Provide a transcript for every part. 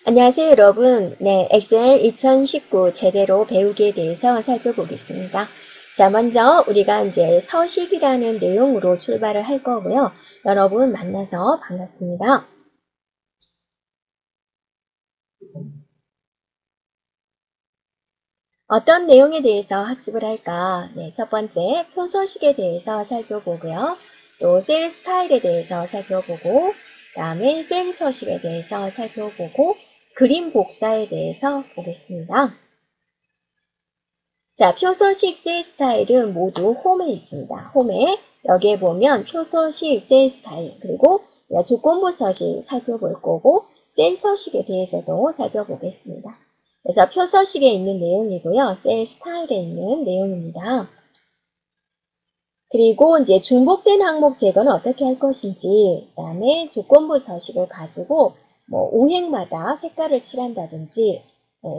안녕하세요, 여러분. 네, 엑셀 2019 제대로 배우기에 대해서 살펴보겠습니다. 자, 먼저 우리가 이제 서식이라는 내용으로 출발을 할 거고요. 여러분 만나서 반갑습니다. 어떤 내용에 대해서 학습을 할까? 네, 첫 번째 표서식에 대해서 살펴보고요. 또 셀 스타일에 대해서 살펴보고, 다음에 셀 서식에 대해서 살펴보고, 그림 복사에 대해서 보겠습니다. 자, 표서식 셀 스타일은 모두 홈에 있습니다. 홈에 여기에 보면 표서식 셀 스타일 그리고 조건부 서식 살펴볼 거고 셀 서식에 대해서도 살펴보겠습니다. 그래서 표서식에 있는 내용이고요. 셀 스타일에 있는 내용입니다. 그리고 이제 중복된 항목 제거는 어떻게 할 것인지, 그다음에 조건부 서식을 가지고 뭐 오행마다 색깔을 칠한다든지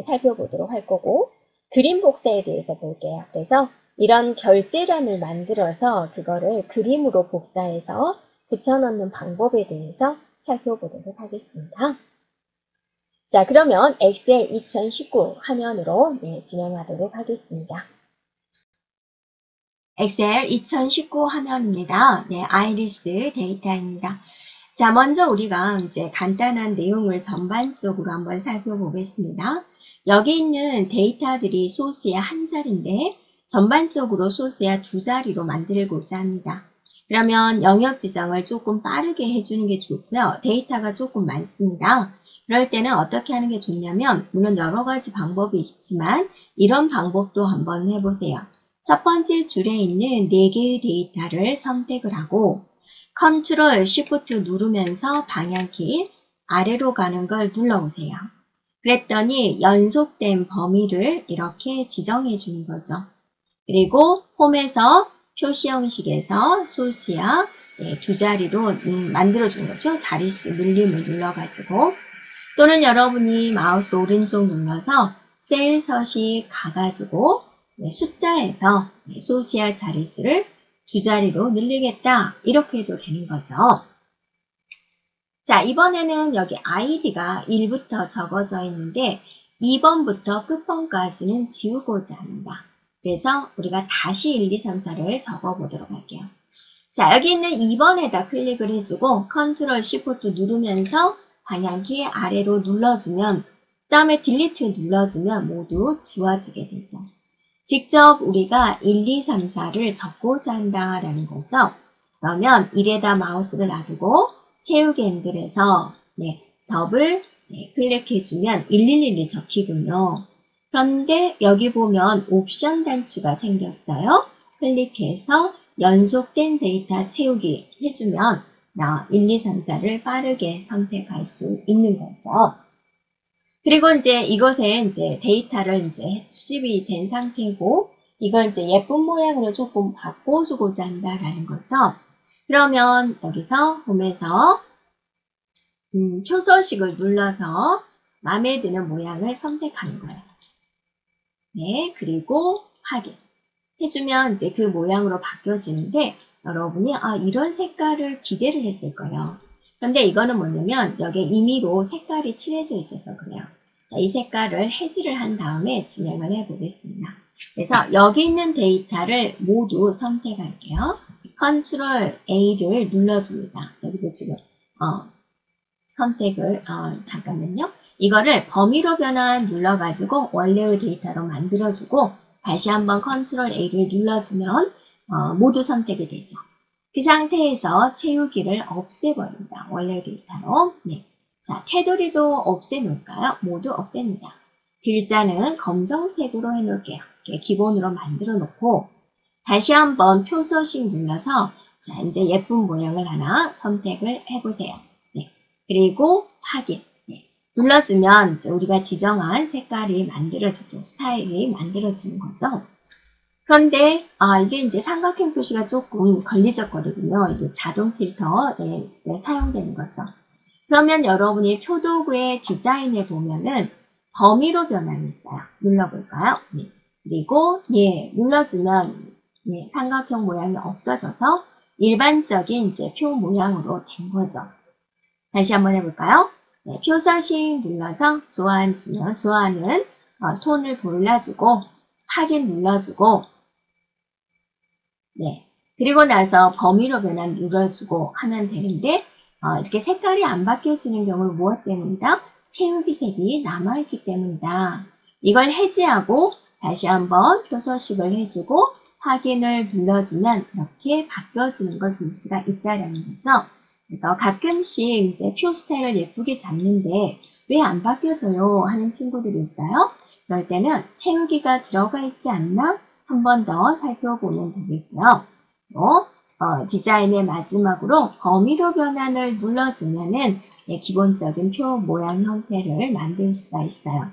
살펴보도록 할 거고, 그림 복사에 대해서 볼게요. 그래서 이런 결제란을 만들어서 그거를 그림으로 복사해서 붙여넣는 방법에 대해서 살펴보도록 하겠습니다. 자, 그러면 엑셀 2019 화면으로 진행하도록 하겠습니다. 엑셀 2019 화면입니다. 네, 아이리스 데이터입니다. 자, 먼저 우리가 이제 간단한 내용을 전반적으로 한번 살펴보겠습니다. 여기 있는 데이터들이 소스의 한 자리인데 전반적으로 소스의 두 자리로 만들고자 합니다. 그러면 영역 지정을 조금 빠르게 해주는 게 좋고요. 데이터가 조금 많습니다. 그럴 때는 어떻게 하는 게 좋냐면 물론 여러 가지 방법이 있지만 이런 방법도 한번 해보세요. 첫 번째 줄에 있는 4개의 데이터를 선택을 하고 컨트롤 Shift 누르면서 방향키 아래로 가는 걸 눌러보세요. 그랬더니 연속된 범위를 이렇게 지정해 주는 거죠. 그리고 홈에서 표시 형식에서 소스야 두 자리로 만들어 주는 거죠. 자릿수 늘림을 눌러가지고 또는 여러분이 마우스 오른쪽 눌러서 셀 서식 가가지고 숫자에서 소스야 자릿수를 두 자리로 늘리겠다 이렇게 해도 되는 거죠. 자, 이번에는 여기 아이디가 1부터 적어져 있는데 2번부터 끝번까지는 지우고자 합니다. 그래서 우리가 다시 1, 2, 3, 4를 적어보도록 할게요. 자, 여기 있는 2번에다 클릭을 해주고 컨트롤 Shift 누르면서 방향키 아래로 눌러주면 그 다음에 딜리트 눌러주면 모두 지워지게 되죠. 직접 우리가 1, 2, 3, 4를 적고자 한다라는 거죠. 그러면 1에다 마우스를 놔두고 채우기 핸들에서 더블 클릭해주면 111이 적히군요. 그런데 여기 보면 옵션 단추가 생겼어요. 클릭해서 연속된 데이터 채우기 해주면 1, 2, 3, 4를 빠르게 선택할 수 있는 거죠. 그리고 이제 이것에 이제 데이터를 이제 수집이 된 상태고 이걸 이제 예쁜 모양으로 조금 바꿔주고자 한다라는 거죠. 그러면 여기서 홈에서 표서식을 눌러서 마음에 드는 모양을 선택하는 거예요. 네, 그리고 확인 해주면 이제 그 모양으로 바뀌어지는데 여러분이 이런 색깔을 기대를 했을 거예요. 그런데 이거는 뭐냐면 여기에 임의로 색깔이 칠해져 있어서 그래요. 자, 이 색깔을 해지를 한 다음에 진행을 해보겠습니다. 그래서 여기 있는 데이터를 모두 선택할게요. 컨트롤 A를 눌러줍니다. 여기도 지금 선택을 잠깐만요. 이거를 범위로 변환 눌러가지고 원래의 데이터로 만들어주고 다시 한번 컨트롤 A를 눌러주면 모두 선택이 되죠. 그 상태에서 채우기를 없애버립니다. 원래 데이터로. 네. 자, 테두리도 없애놓을까요? 모두 없앱니다. 글자는 검정색으로 해놓을게요. 기본으로 만들어 놓고 다시 한번 표서식 눌러서 자, 이제 예쁜 모양을 하나 선택을 해보세요. 네. 그리고 확인. 눌러주면 이제 우리가 지정한 색깔이 만들어지죠. 스타일이 만들어지는 거죠. 그런데 이게 이제 삼각형 표시가 조금 걸리적거리군요. 이게 자동 필터 사용되는 거죠. 그러면 여러분이 표도구의 디자인에 보면은 범위로 변환이 있어요. 눌러볼까요? 네. 그리고 눌러주면 삼각형 모양이 없어져서 일반적인 이제 표 모양으로 된 거죠. 다시 한번 해볼까요? 네, 표서식 눌러서 좋아하는 톤을 골라주고 확인 눌러주고 네, 그리고 나서 범위로 변환 눌러주고 하면 되는데 이렇게 색깔이 안 바뀌어지는 경우는 무엇 때문이다? 채우기 색이 남아있기 때문이다. 이걸 해제하고 다시 한번 표서식을 해주고 확인을 눌러주면 이렇게 바뀌어지는 걸 볼 수가 있다라는 거죠. 그래서 가끔씩 이제 표 스타일을 예쁘게 잡는데 왜 안 바뀌어져요 하는 친구들이 있어요. 그럴 때는 채우기가 들어가 있지 않나 한 번 더 살펴보면 되겠고요. 또 디자인의 마지막으로 범위로 변환을 눌러주면은 네, 기본적인 표 모양 형태를 만들 수가 있어요.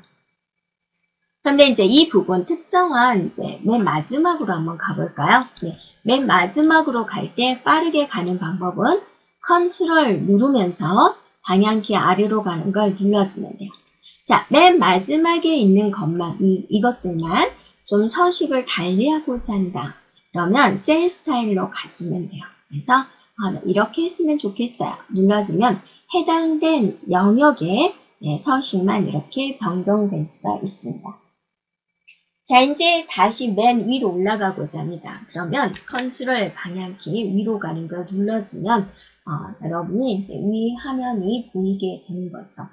그런데 이제 이 부분 특정한 이제 맨 마지막으로 한번 가볼까요? 네, 맨 마지막으로 갈 때 빠르게 가는 방법은 컨트롤 누르면서 방향키 아래로 가는 걸 눌러주면 돼요. 자, 맨 마지막에 있는 것만, 이것들만 좀 서식을 달리하고자 한다. 그러면 셀 스타일로 가주면 돼요. 그래서 이렇게 했으면 좋겠어요. 눌러주면 해당된 영역의 서식만 이렇게 변경될 수가 있습니다. 자, 이제 다시 맨 위로 올라가고자 합니다. 그러면 컨트롤 방향키 위로 가는 걸 눌러주면 여러분이 이제 위 화면이 보이게 되는 거죠.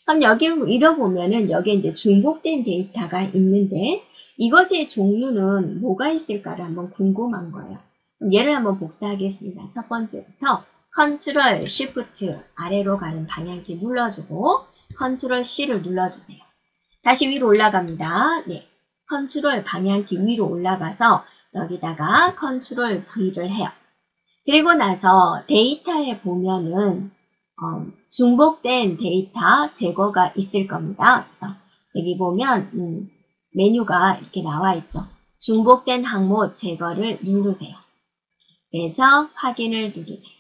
그럼 여기 읽어보면은 여기에 이제 중복된 데이터가 있는데 이것의 종류는 뭐가 있을까를 한번 궁금한 거예요. 그럼 얘를 한번 복사하겠습니다. 첫 번째부터 컨트롤 쉬프트 아래로 가는 방향키 눌러주고 컨트롤 C를 눌러주세요. 다시 위로 올라갑니다. 네, 컨트롤 방향키 위로 올라가서 여기다가 컨트롤 V를 해요. 그리고 나서 데이터에 보면은 중복된 데이터 제거가 있을 겁니다. 그래서 여기 보면 메뉴가 이렇게 나와 있죠. 중복된 항목 제거를 누르세요. 그래서 확인을 누르세요.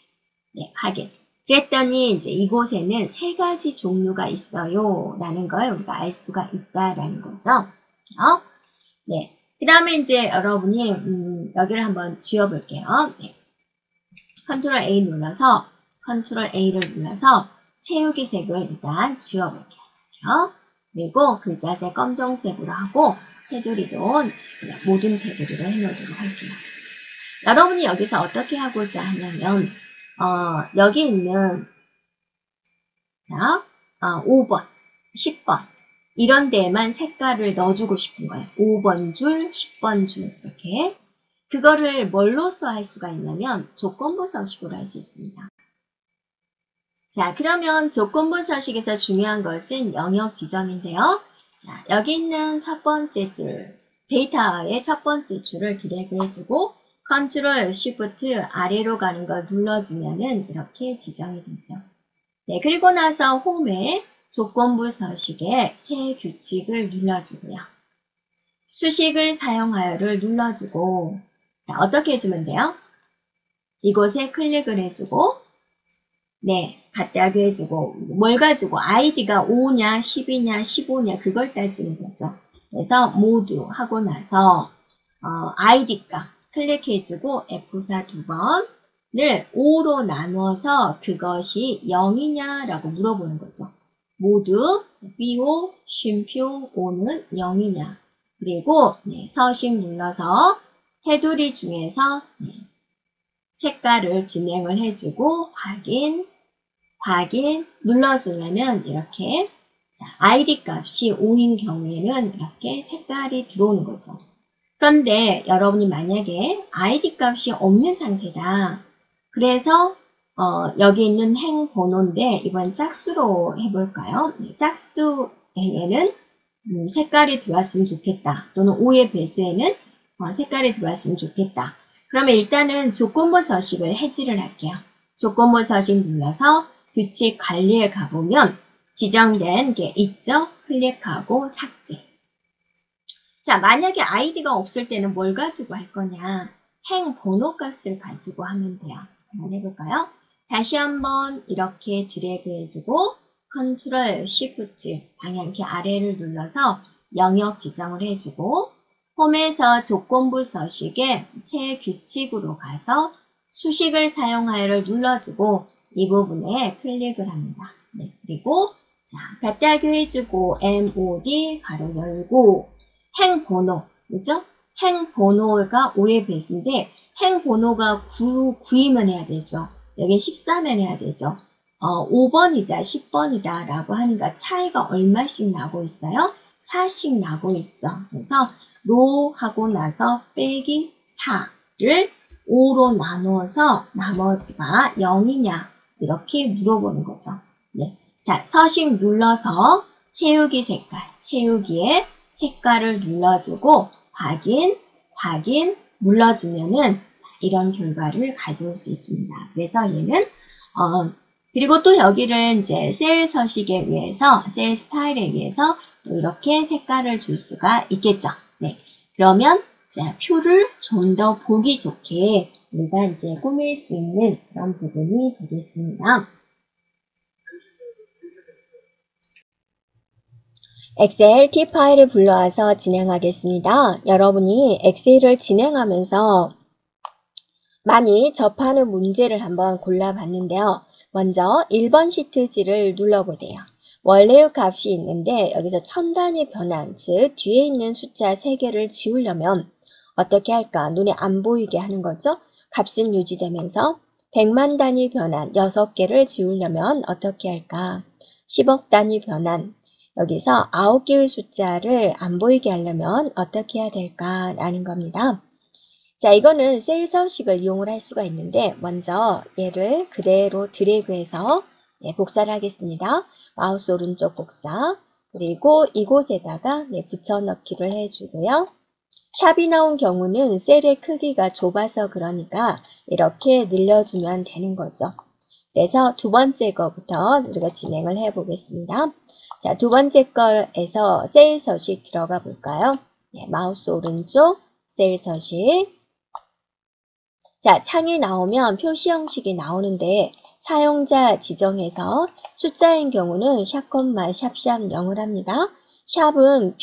네, 확인. 그랬더니 이제 이곳에는 세 가지 종류가 있어요. 라는 걸 우리가 알 수가 있다라는 거죠. 네. 그 다음에 이제 여러분이 여기를 한번 지워볼게요. 네. 컨트롤 A 눌러서 컨트롤 A를 눌러서 채우기 색을 일단 지워볼게요. 그리고 글자색 검정색으로 하고 테두리도 그냥 모든 테두리로 해놓도록 할게요. 여러분이 여기서 어떻게 하고자 하냐면 여기 있는 자 5번, 10번 이런 데에만 색깔을 넣어주고 싶은 거예요. 5번 줄, 10번 줄 이렇게 그거를 뭘로써 할 수가 있냐면 조건부 서식으로 할 수 있습니다. 자, 그러면 조건부 서식에서 중요한 것은 영역 지정인데요. 자, 여기 있는 첫 번째 줄, 데이터의 첫 번째 줄을 드래그 해주고 컨트롤 쉬프트 아래로 가는 걸 눌러주면은 이렇게 지정이 되죠. 네, 그리고 나서 홈에 조건부 서식에 새 규칙을 눌러주고요. 수식을 사용하여를 눌러주고 자, 어떻게 해주면 돼요? 이곳에 클릭을 해주고 네, 같다고 해주고 뭘 가지고 아이디가 5냐 10이냐 15냐 그걸 따지는 거죠. 그래서 모두 하고 나서 아이디 값 클릭해주고 F4 두 번을 5로 나누어서 그것이 0이냐 라고 물어보는 거죠. 모두 BO, 쉼표 5는 0이냐 그리고 네, 서식 눌러서 테두리 중에서 네, 색깔을 진행을 해주고 확인 눌러주면은 이렇게 자, 아이디 값이 5인 경우에는 이렇게 색깔이 들어오는 거죠. 그런데 여러분이 만약에 아이디 값이 없는 상태다. 그래서 여기 있는 행 번호인데 이번 짝수로 해볼까요? 네, 짝수 행에는 색깔이 들어왔으면 좋겠다. 또는 5의 배수에는 색깔이 들어왔으면 좋겠다. 그러면 일단은 조건부 서식을 해지를 할게요. 조건부 서식 눌러서 규칙 관리에 가보면 지정된 게 있죠? 클릭하고 삭제. 자, 만약에 아이디가 없을 때는 뭘 가지고 할 거냐? 행 번호 값을 가지고 하면 돼요. 한번 해볼까요? 다시 한번 이렇게 드래그 해주고 컨트롤 쉬프트 방향키 아래를 눌러서 영역 지정을 해주고 홈에서 조건부 서식에 새 규칙으로 가서 수식을 사용하여를 눌러주고 이 부분에 클릭을 합니다. 네, 그리고 자, 갖다교 해주고 MOD 가로 열고 행번호, 그죠? 행번호가 5의 배수인데 행번호가 9이면 해야 되죠. 여긴 14면 해야 되죠. 5번이다, 10번이다 라고 하니까 차이가 얼마씩 나고 있어요? 4씩 나고 있죠. 그래서 로 하고 나서 빼기 4를 5로 나누어서 나머지가 0이냐 이렇게 물어보는 거죠. 네. 자, 서식 눌러서 채우기 색깔, 채우기에 색깔을 눌러주고 확인 눌러주면은 이런 결과를 가져올 수 있습니다. 그래서 얘는 그리고 또 여기를 이제 셀 서식에 의해서 셀 스타일에 의해서 또 이렇게 색깔을 줄 수가 있겠죠. 네, 그러면 자, 표를 좀 더 보기 좋게 우리가 이제 꾸밀 수 있는 그런 부분이 되겠습니다. 엑셀 T 파일을 불러와서 진행하겠습니다. 여러분이 엑셀을 진행하면서 많이 접하는 문제를 한번 골라봤는데요. 먼저 1번 시트지를 눌러보세요. 원래의 값이 있는데 여기서 천단위 변환, 즉 뒤에 있는 숫자 3개를 지우려면 어떻게 할까? 눈에 안 보이게 하는 거죠. 값은 유지되면서 100만 단위 변환 6개를 지우려면 어떻게 할까? 10억 단위 변환 여기서 9개의 숫자를 안 보이게 하려면 어떻게 해야 될까라는 겁니다. 자, 이거는 셀 서식을 이용을 할 수가 있는데 먼저 얘를 그대로 드래그해서 복사를 하겠습니다. 마우스 오른쪽 복사 그리고 이곳에다가 붙여넣기를 해주고요. 샵이 나온 경우는 셀의 크기가 좁아서 그러니까 이렇게 늘려주면 되는 거죠. 그래서 두 번째 거부터 우리가 진행을 해 보겠습니다. 자, 두 번째 거에서 셀 서식 들어가 볼까요? 마우스 오른쪽 셀 서식. 자, 창이 나오면 표시 형식이 나오는데 사용자 지정에서 숫자인 경우는 샵, 샵샵 0을 합니다. 샵은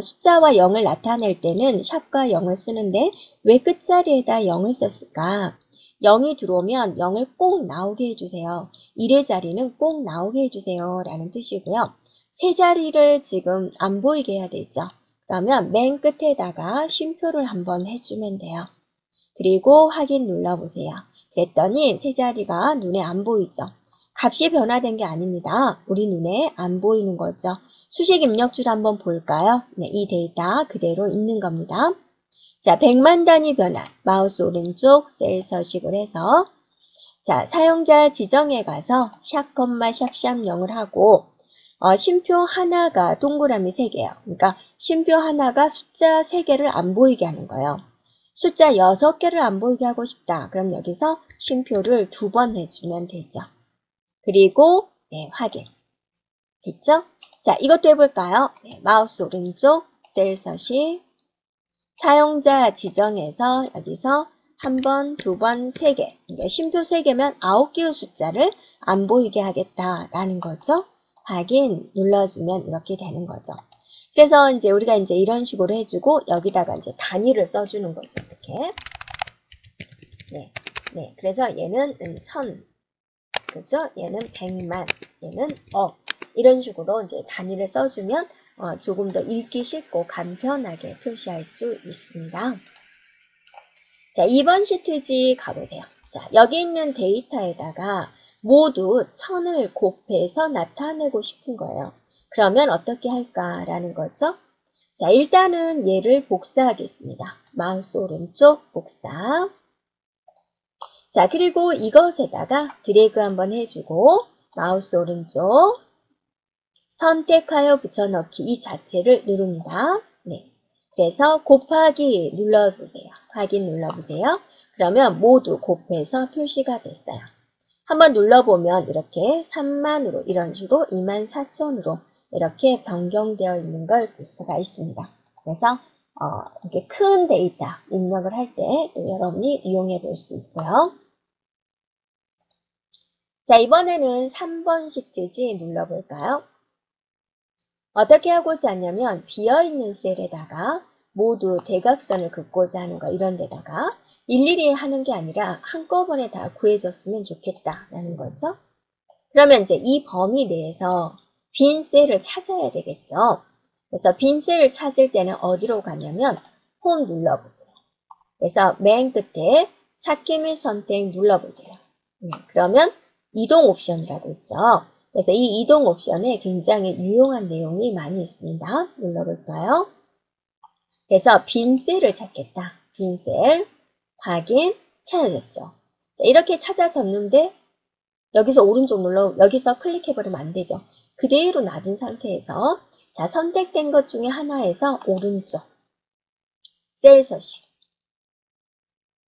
숫자와 0을 나타낼 때는 샵과 0을 쓰는데 왜 끝자리에다 0을 썼을까? 0이 들어오면 0을 꼭 나오게 해주세요. 1의 자리는 꼭 나오게 해주세요. 라는 뜻이고요. 세 자리를 지금 안 보이게 해야 되죠. 그러면 맨 끝에다가 쉼표를 한번 해주면 돼요. 그리고 확인 눌러보세요. 그랬더니 세 자리가 눈에 안 보이죠. 값이 변화된 게 아닙니다. 우리 눈에 안 보이는 거죠. 수식 입력줄 한번 볼까요? 네, 이 데이터 그대로 있는 겁니다. 자, 100만 단위 변환. 마우스 오른쪽 셀 서식을 해서 자, 사용자 지정에 가서 샵, 샵샵 0을 하고 쉼표 하나가 동그라미 3개예요. 그러니까 쉼표 하나가 숫자 3개를 안 보이게 하는 거예요. 숫자 6개를 안 보이게 하고 싶다. 그럼 여기서 쉼표를 2번 해주면 되죠. 그리고 확인. 됐죠? 자, 이것도 해볼까요? 마우스 오른쪽 셀 서식 사용자 지정에서 여기서 1번, 2번, 3개. 그러니까 쉼표 3개면 9개의 숫자를 안 보이게 하겠다라는 거죠. 확인 눌러주면 이렇게 되는 거죠. 그래서 이제 우리가 이제 이런 식으로 해주고 여기다가 이제 단위를 써주는 거죠. 이렇게. 네. 그래서 얘는 1000, 그죠? 얘는 100만, 얘는 억. 이런 식으로 이제 단위를 써주면 조금 더 읽기 쉽고 간편하게 표시할 수 있습니다. 자, 2번 시트지 가보세요. 자, 여기 있는 데이터에다가 모두 1000을 곱해서 나타내고 싶은 거예요. 그러면 어떻게 할까라는 거죠. 자, 일단은 얘를 복사하겠습니다. 마우스 오른쪽 복사. 자, 그리고 이것에다가 드래그 한번 해주고 마우스 오른쪽 선택하여 붙여넣기 이 자체를 누릅니다. 네. 그래서 곱하기 눌러보세요. 확인 눌러보세요. 그러면 모두 곱해서 표시가 됐어요. 한번 눌러보면 이렇게 3만으로 이런 식으로 24,000으로 이렇게 변경되어 있는 걸 볼 수가 있습니다. 그래서 이렇게 큰 데이터 입력을 할 때 여러분이 이용해 볼 수 있고요. 자, 이번에는 3번 시트지 눌러볼까요? 어떻게 하고자 하냐면 비어있는 셀에다가 모두 대각선을 긋고자 하는 거 이런 데다가 일일이 하는 게 아니라 한꺼번에 다 구해줬으면 좋겠다라는 거죠. 그러면 이제 이 범위 내에서 빈 셀을 찾아야 되겠죠. 그래서 빈 셀을 찾을 때는 어디로 가냐면 홈 눌러보세요. 그래서 맨 끝에 찾기 및 선택 눌러보세요. 네, 그러면 이동 옵션이라고 있죠. 그래서 이 이동 옵션에 굉장히 유용한 내용이 많이 있습니다. 눌러볼까요? 그래서 빈 셀을 찾겠다. 빈 셀, 확인, 찾아졌죠. 자, 이렇게 찾아졌는데 여기서 오른쪽 여기서 클릭해버리면 안 되죠. 그대로 놔둔 상태에서 자, 선택된 것 중에 하나에서 오른쪽 셀 서식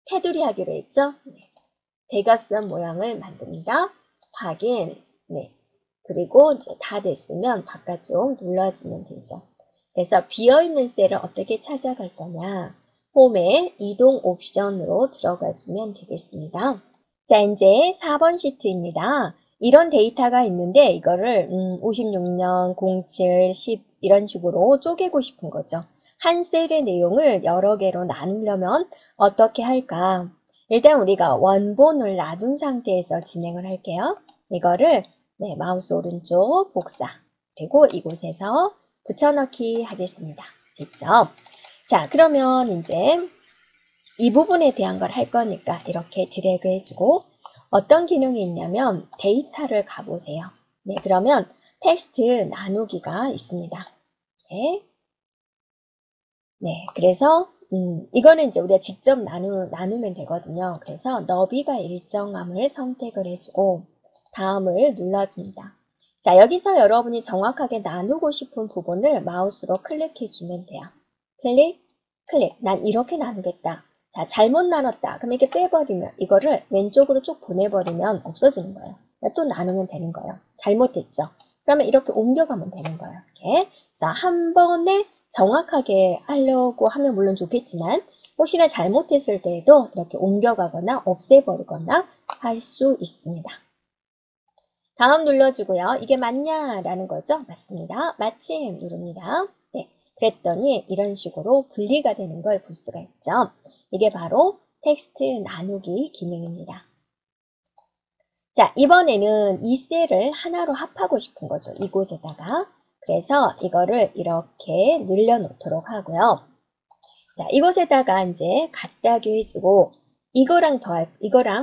테두리 하기로 했죠. 네. 대각선 모양을 만듭니다. 확인, 네. 그리고 이제 다 됐으면 바깥쪽 눌러주면 되죠. 그래서 비어있는 셀을 어떻게 찾아갈 거냐. 홈에 이동 옵션으로 들어가주면 되겠습니다. 자, 이제 4번 시트입니다. 이런 데이터가 있는데 이거를 56년, 07, 10 이런 식으로 쪼개고 싶은 거죠. 한 셀의 내용을 여러 개로 나누려면 어떻게 할까? 일단 우리가 원본을 놔둔 상태에서 진행을 할게요. 이거를 네, 마우스 오른쪽 복사 그리고 이곳에서 붙여넣기 하겠습니다. 됐죠? 자, 그러면 이제 이 부분에 대한 걸 할 거니까 이렇게 드래그 해주고 어떤 기능이 있냐면 데이터를 가보세요. 네, 그러면 텍스트 나누기가 있습니다. 네, 네 그래서 이거는 이제 우리가 직접 나누면 되거든요. 그래서 너비가 일정함을 선택을 해주고 다음을 눌러줍니다. 자, 여기서 여러분이 정확하게 나누고 싶은 부분을 마우스로 클릭해주면 돼요. 클릭, 클릭. 난 이렇게 나누겠다. 자, 잘못 나눴다. 그럼 이렇게 빼버리면 이거를 왼쪽으로 쭉 보내버리면 없어지는 거예요. 또 나누면 되는 거예요. 잘못했죠. 그러면 이렇게 옮겨가면 되는 거예요. 이렇게. 자, 한 번에 정확하게 하려고 하면 물론 좋겠지만 혹시나 잘못했을 때에도 이렇게 옮겨가거나 없애버리거나 할 수 있습니다. 다음 눌러주고요. 이게 맞냐라는 거죠. 맞습니다. 마침 누릅니다. 네, 그랬더니 이런 식으로 분리가 되는 걸 볼 수가 있죠. 이게 바로 텍스트 나누기 기능입니다. 자, 이번에는 이 셀을 하나로 합하고 싶은 거죠. 이곳에다가. 그래서 이거를 이렇게 늘려놓도록 하고요. 자, 이곳에다가 이제 같다게 해주고 이거랑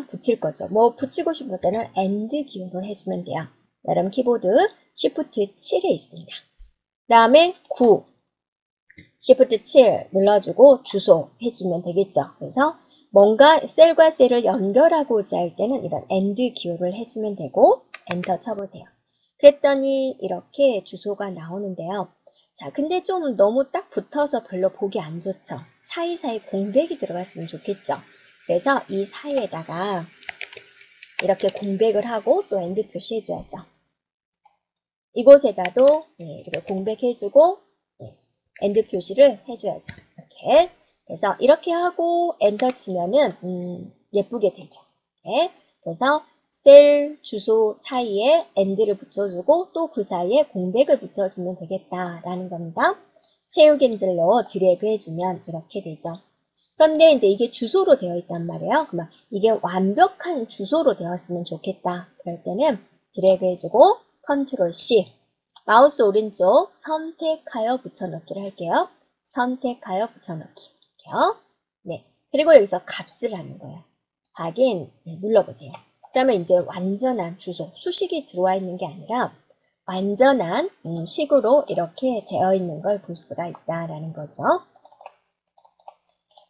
붙일 거죠. 뭐 붙이고 싶을 때는 AND 기호를 해주면 돼요. 여러분 키보드 Shift 7에 있습니다. 그 다음에 9, Shift 7 눌러주고 주소 해주면 되겠죠. 그래서 뭔가 셀과 셀을 연결하고자 할 때는 이런 AND 기호를 해주면 되고 엔터 쳐보세요. 그랬더니 이렇게 주소가 나오는데요. 자, 근데 좀 너무 딱 붙어서 별로 보기 안 좋죠. 사이사이 공백이 들어갔으면 좋겠죠. 그래서 이 사이에다가 이렇게 공백을 하고 또 엔드 표시해줘야죠. 이곳에다도 네, 이렇게 공백해주고 네, 엔드 표시를 해줘야죠. 이렇게. 그래서 이렇게 하고 엔터 치면은 예쁘게 되죠. 네. 그래서 셀 주소 사이에 엔드를 붙여주고 또 그 사이에 공백을 붙여주면 되겠다라는 겁니다. 채우기 핸들로 드래그 해주면 이렇게 되죠. 그런데 이제 이게 주소로 되어 있단 말이에요. 그러면 이게 완벽한 주소로 되었으면 좋겠다. 그럴 때는 드래그 해주고 컨트롤 C 마우스 오른쪽 선택하여 붙여넣기를 할게요. 선택하여 붙여넣기. 이렇게요. 네. 그리고 여기서 값을 하는 거예요. 확인 네, 눌러보세요. 그러면 이제 완전한 주소, 수식이 들어와 있는 게 아니라 완전한 식으로 이렇게 되어 있는 걸 볼 수가 있다라는 거죠.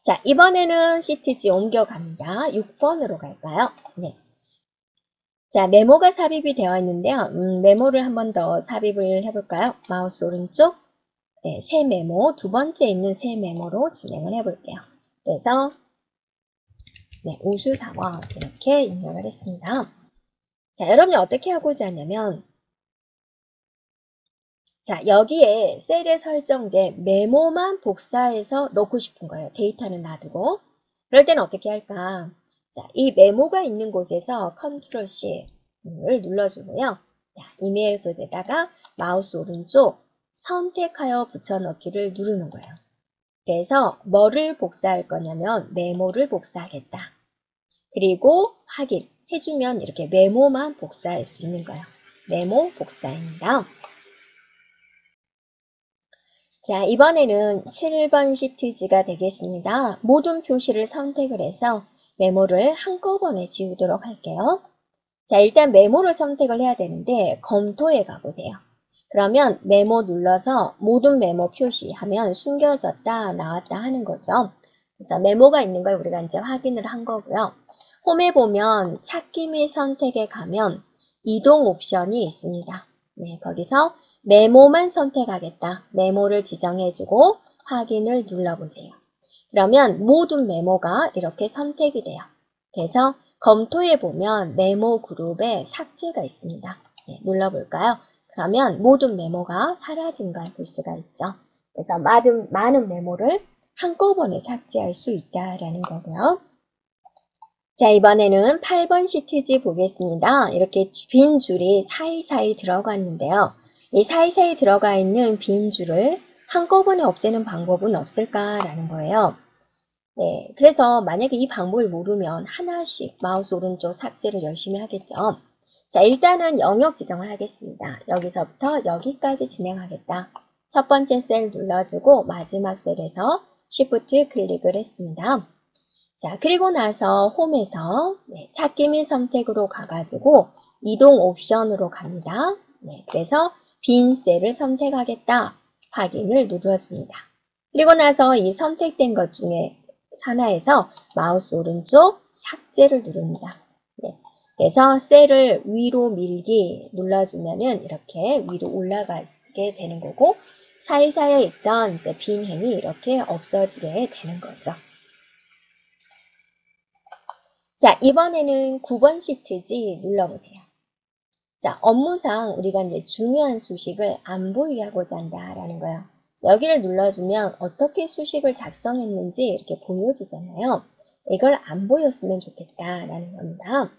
자, 이번에는 시트지 옮겨갑니다. 6번으로 갈까요? 네. 자, 메모가 삽입이 되어 있는데요. 메모를 한 번 더 삽입을 해볼까요? 마우스 오른쪽, 네, 새 메모, 두 번째 있는 새 메모로 진행을 해볼게요. 그래서 네, 우수사원 이렇게 입력을 했습니다. 자, 여러분이 어떻게 하고자 하냐면 자, 여기에 셀에 설정된 메모만 복사해서 넣고 싶은 거예요. 데이터는 놔두고. 그럴 때는 어떻게 할까? 자, 이 메모가 있는 곳에서 컨트롤 C를 눌러주고요. 자, 이메일소에다가 마우스 오른쪽 선택하여 붙여넣기를 누르는 거예요. 그래서 뭐를 복사할 거냐면 메모를 복사하겠다. 그리고 확인. 해주면 이렇게 메모만 복사할 수 있는 거예요. 메모 복사입니다. 자, 이번에는 7번 시트지가 되겠습니다. 모든 표시를 선택을 해서 메모를 한꺼번에 지우도록 할게요. 자, 일단 메모를 선택을 해야 되는데 검토에 가보세요. 그러면 메모 눌러서 모든 메모 표시하면 숨겨졌다 나왔다 하는 거죠. 그래서 메모가 있는 걸 우리가 이제 확인을 한 거고요. 홈에 보면 찾기 및 선택에 가면 이동 옵션이 있습니다. 네, 거기서 메모만 선택하겠다. 메모를 지정해주고 확인을 눌러보세요. 그러면 모든 메모가 이렇게 선택이 돼요. 그래서 검토에 보면 메모 그룹에 삭제가 있습니다. 네, 눌러볼까요? 그러면 모든 메모가 사라진 걸 볼 수가 있죠. 그래서 많은 메모를 한꺼번에 삭제할 수 있다라는 거고요. 자, 이번에는 8번 시트지 보겠습니다. 이렇게 빈 줄이 사이사이 들어가 있는데요. 이 사이사이 들어가 있는 빈 줄을 한꺼번에 없애는 방법은 없을까라는 거예요. 네, 그래서 만약에 이 방법을 모르면 하나씩 마우스 오른쪽 삭제를 열심히 하겠죠. 자, 일단은 영역 지정을 하겠습니다. 여기서부터 여기까지 진행하겠다. 첫 번째 셀 눌러주고 마지막 셀에서 Shift 클릭을 했습니다. 자, 그리고 나서 홈에서 찾기 및 선택으로 가가지고 이동 옵션으로 갑니다. 네, 그래서 빈 셀을 선택하겠다. 확인을 눌러줍니다. 그리고 나서 이 선택된 것 중에 하나에서 마우스 오른쪽 삭제를 누릅니다. 네, 그래서 셀을 위로 밀기 눌러주면은 이렇게 위로 올라가게 되는 거고 사이사이에 있던 이제 빈 행이 이렇게 없어지게 되는 거죠. 자, 이번에는 9번 시트지 눌러보세요. 자, 업무상 우리가 이제 중요한 수식을 안 보이게 하고자 한다라는 거예요. 여기를 눌러주면 어떻게 수식을 작성했는지 이렇게 보여지잖아요. 이걸 안 보였으면 좋겠다라는 겁니다.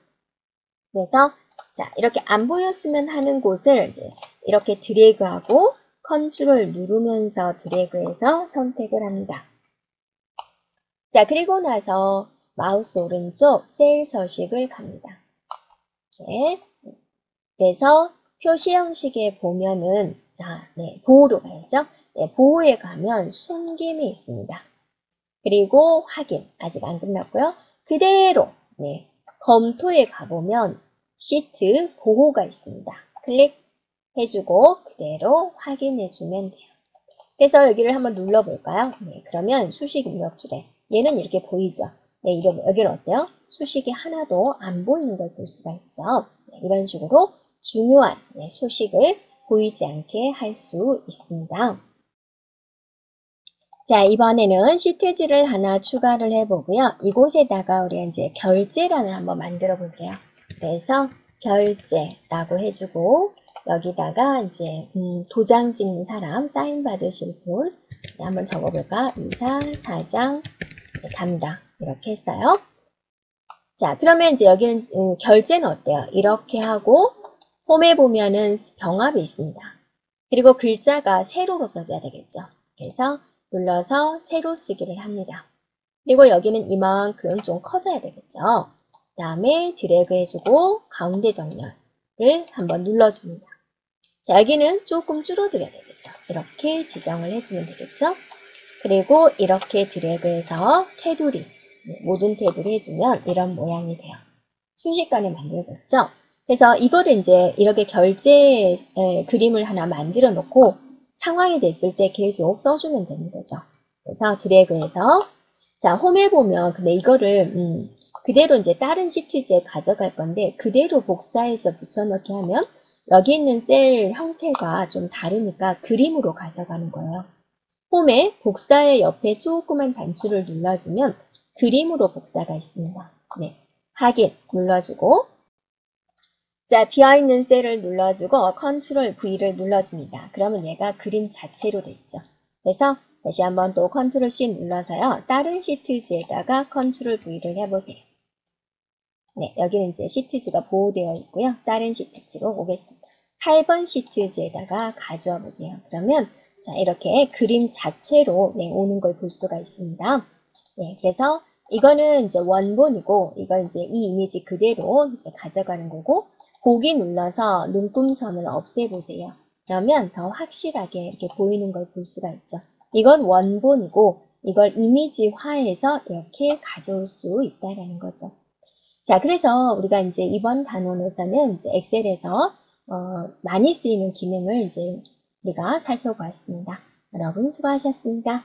그래서 자, 이렇게 안 보였으면 하는 곳을 이제 이렇게 드래그하고 컨트롤 누르면서 드래그해서 선택을 합니다. 자, 그리고 나서 마우스 오른쪽 셀 서식을 갑니다. 이렇게. 그래서 표시 형식에 보면은 보호로 가야죠. 네, 보호에 가면 숨김이 있습니다. 그리고 확인 아직 안 끝났고요. 그대로 검토에 가보면 시트 보호가 있습니다. 클릭해주고 그대로 확인해주면 돼요. 그래서 여기를 한번 눌러볼까요? 네, 그러면 수식 입력줄에 얘는 이렇게 보이죠. 네, 여기는 어때요? 수식이 하나도 안 보이는 걸 볼 수가 있죠. 네, 이런 식으로 중요한 수식을 보이지 않게 할 수 있습니다. 자, 이번에는 시트지를 하나 추가를 해보고요. 이곳에다가 우리가 이제 결제란을 한번 만들어 볼게요. 그래서 결제라고 해주고 여기다가 이제 도장 찍는 사람, 사인 받으실 분 한번 적어볼까? 이사, 사장, 담당 이렇게 했어요. 자, 그러면 이제 여기는 결제는 어때요? 이렇게 하고 홈에 보면은 병합이 있습니다. 그리고 글자가 세로로 써줘야 되겠죠. 그래서 눌러서 세로 쓰기를 합니다. 그리고 여기는 이만큼 좀 커져야 되겠죠. 그 다음에 드래그 해주고 가운데 정렬을 한번 눌러줍니다. 자, 여기는 조금 줄어들어야 되겠죠. 이렇게 지정을 해주면 되겠죠. 그리고 이렇게 드래그해서 테두리, 모든 테두리 해주면 이런 모양이 돼요. 순식간에 만들어졌죠. 그래서 이거를 이제 이렇게 결제 그림을 하나 만들어 놓고 상황이 됐을 때 계속 써주면 되는 거죠. 그래서 드래그해서 자, 홈에 보면 근데 이거를 그대로 이제 다른 시트지에 가져갈 건데 그대로 복사해서 붙여넣기 하면 여기 있는 셀 형태가 좀 다르니까 그림으로 가져가는 거예요. 홈에 복사의 옆에 조그만 단추를 눌러주면 그림으로 복사가 있습니다. 네, 확인 눌러주고 자, 비어있는 셀을 눌러주고 컨트롤 V를 눌러줍니다. 그러면 얘가 그림 자체로 됐죠. 그래서 다시 한번 또 컨트롤 C 눌러서요. 다른 시트지에다가 컨트롤 V를 해보세요. 네, 여기는 이제 시트지가 보호되어 있고요. 다른 시트지로 오겠습니다. 8번 시트지에다가 가져와 보세요. 그러면 자, 이렇게 그림 자체로 오는 걸 볼 수가 있습니다. 네, 그래서 이거는 이제 원본이고, 이걸 이제 이 이미지 그대로 이제 가져가는 거고, 보기 눌러서 눈금선을 없애보세요. 그러면 더 확실하게 이렇게 보이는 걸 볼 수가 있죠. 이건 원본이고, 이걸 이미지화해서 이렇게 가져올 수 있다라는 거죠. 자, 그래서 우리가 이제 이번 단원에서는 이제 엑셀에서 많이 쓰이는 기능을 이제 우리가 살펴보았습니다. 여러분 수고하셨습니다.